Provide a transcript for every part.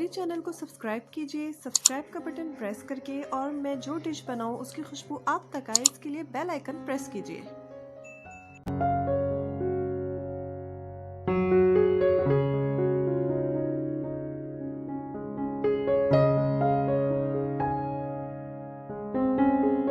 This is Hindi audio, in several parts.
मेरे चैनल को सब्सक्राइब कीजिए, सब्सक्राइब का बटन प्रेस करके, और मैं जो डिश बनाऊं उसकी खुशबू आप तक आए इसके लिए बेल आइकन प्रेस कीजिए।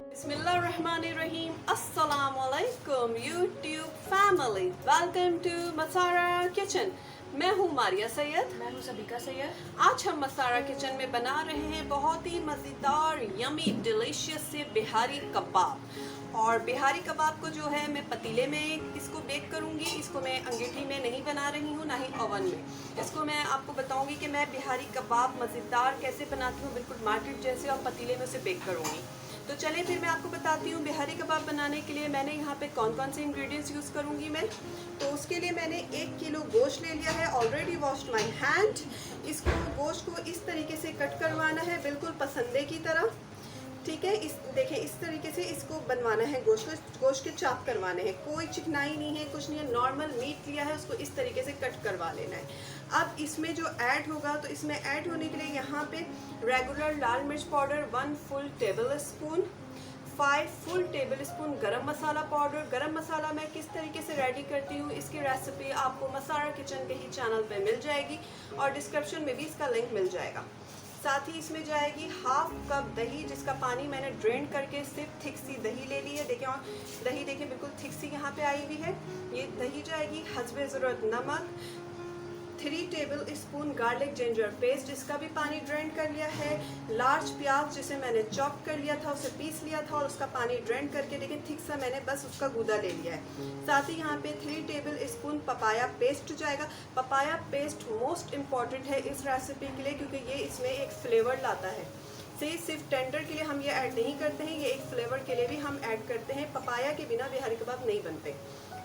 बिस्मिल्लाहिर्रहमानिर्रहीम। अस्सलामुअलैकुम यूट्यूब फैमिली, वेलकम टू मसारा किचन। मैं हूँ मारिया सैयद। मैं हूँ सबीका सैयद। आज हम मसारा किचन में बना रहे हैं बहुत ही मज़ेदार यमी डिलीशियस से बिहारी कबाब। और बिहारी कबाब को जो है मैं पतीले में इसको बेक करूँगी। इसको मैं अंगीठी में नहीं बना रही हूँ, ना ही ओवन में। इसको मैं आपको बताऊँगी कि मैं बिहारी कबाब मज़ेदार कैसे बनाती हूँ, बिल्कुल मार्केट जैसे, और पतीले में उसे बेक करूँगी। तो चलिए फिर मैं आपको बताती हूँ बिहारी कबाब बनाने के लिए मैंने यहाँ पे कौन कौन से इंग्रेडिएंट्स यूज़ करूँगी मैं। तो उसके लिए मैंने 1 किलो गोश्त ले लिया है, ऑलरेडी वॉश्ड माय हैंड। इसको गोश्त को इस तरीके से कट करवाना है, बिल्कुल पसंदे की तरह। ठीक है, इस देखें इस तरीके से इसको बनवाना है। गोश्त के चाप करवाने हैं, कोई चिकनाई नहीं है, कुछ नहीं है। नॉर्मल मीट लिया है, उसको इस तरीके से कट करवा लेना है। अब इसमें जो ऐड होगा, तो इसमें ऐड होने के लिए यहाँ पे रेगुलर लाल मिर्च powder 1 full table spoon, 5 full table spoon गरम मसाला पाउडर। गरम मसाला मैं किस तरीके से रेडी करती हूँ इसकी रेसिपी आपको मसारा किचन के ही चैनल पे मिल जाएगी, और डिस्क्रिप्शन में भी इसका लिंक मिल जाएगा। साथ ही इसमें जाएगी 1/2 कप दही, जिसका पानी मैंने ड्रेन करके सिर्फ थिक सी दही ले ली है। देखें, और दही देखें बिल्कुल थिक सी यहाँ पे आई हुई है। ये दही जाएगी। हस्बे ज़रूरत नमक, 3 table spoon garlic ginger paste, इसका भी पानी ड्रेन कर लिया है। लार्ज प्याज जिसे मैंने चॉप कर लिया था, उसे पीस लिया था, और उसका पानी ड्रेन करके लेकिन थिक सा मैंने बस उसका गूदा ले लिया है। साथ ही यहाँ पे 3 टेबल स्पून पपाया पेस्ट जाएगा। पपाया पेस्ट मोस्ट इम्पॉर्टेंट है इस रेसिपी के लिए, क्योंकि ये इसमें एक फ्लेवर लाता है। सिर्फ टेंडर के लिए हम ये ऐड नहीं करते हैं, ये एक फ्लेवर के लिए भी हम ऐड करते हैं। पपाया के बिना बिहारी कबाब नहीं बनते।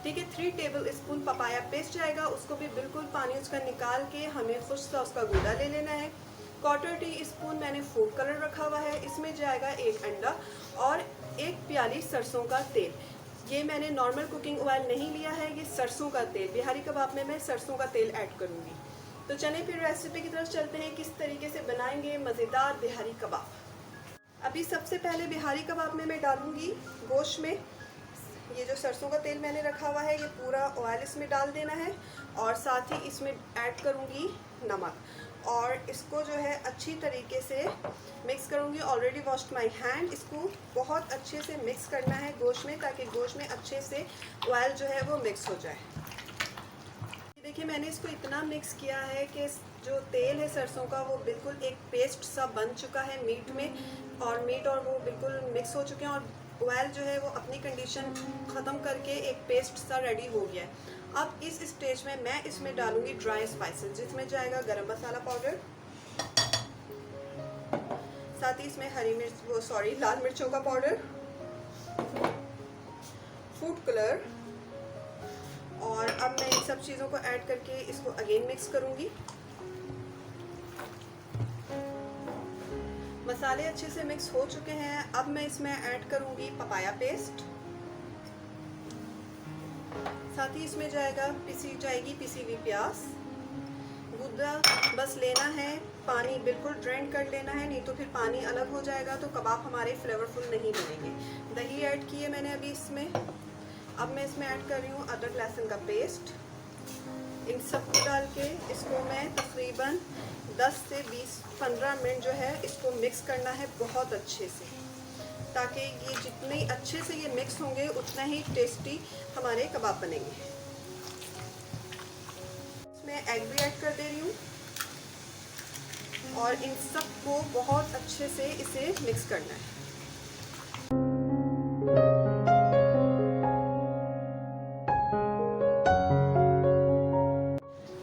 ठीक है, 3 टेबल स्पून पपाया पेस्ट जाएगा। उसको भी बिल्कुल पानी उसका निकाल के हमें खुश सा उसका गूदा ले लेना है। 1/4 टीस्पून मैंने फूड कलर रखा हुआ है। इसमें जाएगा 1 अंडा और 1 प्याली सरसों का तेल। ये मैंने नॉर्मल कुकिंग ऑयल नहीं लिया है, ये सरसों का तेल। बिहारी कबाब में मैं सरसों का तेल ऐड करूँगी। तो चलिए फिर रेसिपी की तरफ चलते हैं, किस तरीके से बनाएंगे मज़ेदार बिहारी कबाब। अभी सबसे पहले बिहारी कबाब में मैं डालूँगी गोश्त में ये जो सरसों का तेल मैंने रखा हुआ है, ये पूरा ऑयल इसमें डाल देना है। और साथ ही इसमें ऐड करूँगी नमक, और इसको जो है अच्छी तरीके से मिक्स करूँगी। Already washed my hand. इसको बहुत अच्छे से मिक्स करना है गोश्त में, ताकि गोश्त में अच्छे से ऑयल जो है वो मिक्स हो जाए। देखिए, मैंने इसको इतना मिक्स किया है कि जो तेल है सरसों का वो बिल्कुल एक पेस्ट सा बन चुका है मीट में, और वो बिल्कुल मिक्स हो चुके हैं, और ऑयल जो है वो अपनी कंडीशन ख़त्म करके एक पेस्ट सा रेडी हो गया है। अब इस स्टेज में मैं इसमें डालूंगी ड्राई स्पाइसेस, जिसमें जाएगा गरम मसाला पाउडर, साथ ही इसमें लाल मिर्चों का पाउडर, फूड कलर, और अब मैं इन सब चीज़ों को ऐड करके इसको अगेन मिक्स करूंगी। मसाले अच्छे से मिक्स हो चुके हैं। अब मैं इसमें ऐड करूंगी पपाया पेस्ट, साथ ही इसमें जाएगी पिसी हुई प्याज। गूदा बस लेना है, पानी बिल्कुल ड्रेन कर लेना है, नहीं तो फिर पानी अलग हो जाएगा तो कबाब हमारे फ्लेवरफुल नहीं बनेंगे। दही ऐड की है मैंने अभी इसमें। अब मैं इसमें ऐड कर रही हूँ अदरक लहसुन का पेस्ट। इन सबको डाल के इसको मैं तकरीबन 10 से 15 मिनट जो है इसको मिक्स करना है बहुत अच्छे से, ताकि ये जितने अच्छे से ये मिक्स होंगे उतना ही टेस्टी हमारे कबाब बनेंगे। इसमें एग भी ऐड कर दे रही हूँ, और इन सबको बहुत अच्छे से इसे मिक्स करना है।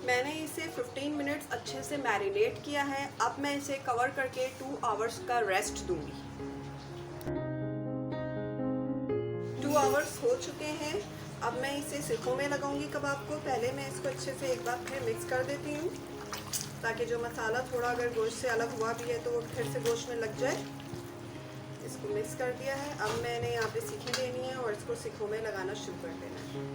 मैंने इसे 15 मिनट्स अच्छे से मैरिनेट किया है। अब मैं इसे कवर करके 2 आवर्स का रेस्ट दूंगी। 2 आवर्स हो चुके हैं। अब मैं इसे सिखों में लगाऊंगी कबाब को। पहले मैं इसको अच्छे से एक बार फिर मिक्स कर देती हूँ, ताकि जो मसाला थोड़ा अगर गोश्त से अलग हुआ भी है तो वो फिर से गोश्त में लग जाए। इसको मिक्स कर दिया है। अब मैंने यहाँ पे सीखी लेनी है और इसको सिखों में लगाना शुरू कर देना है।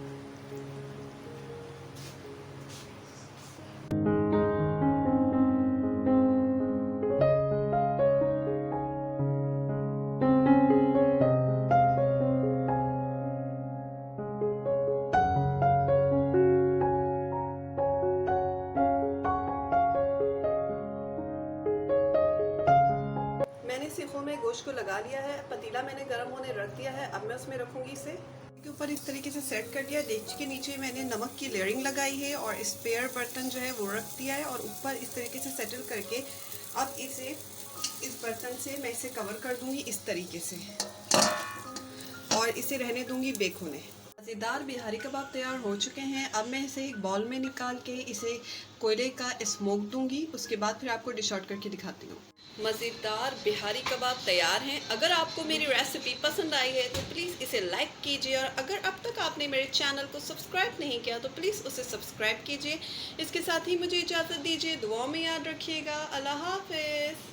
लिया है, पतीला मैंने गर्म होने रख दिया है। अब मैं उसमें रखूँगी इसे के ऊपर इस तरीके से सेट कर दिया। डेगची के नीचे मैंने नमक की लेयरिंग लगाई है और स्पेयर बर्तन जो है वो रख दिया है और ऊपर इस तरीके से सेटल करके अब इसे इस बर्तन से मैं इसे कवर कर दूंगी इस तरीके से और इसे रहने दूंगी बेक होने। मज़ेदार बिहारी कबाब तैयार हो चुके हैं। अब मैं इसे एक बाउल में निकाल के इसे कोयले का स्मोक दूंगी, उसके बाद फिर आपको डिश आउट करके दिखाती हूँ। मज़ेदार बिहारी कबाब तैयार हैं। अगर आपको मेरी रेसिपी पसंद आई है तो प्लीज़ इसे लाइक कीजिए और अगर अब तक आपने मेरे चैनल को सब्सक्राइब नहीं किया तो प्लीज़ उसे सब्सक्राइब कीजिए। इसके साथ ही मुझे इजाज़त दीजिए, दुआओं में याद रखिएगा। अल्लाह हाफ़िज़।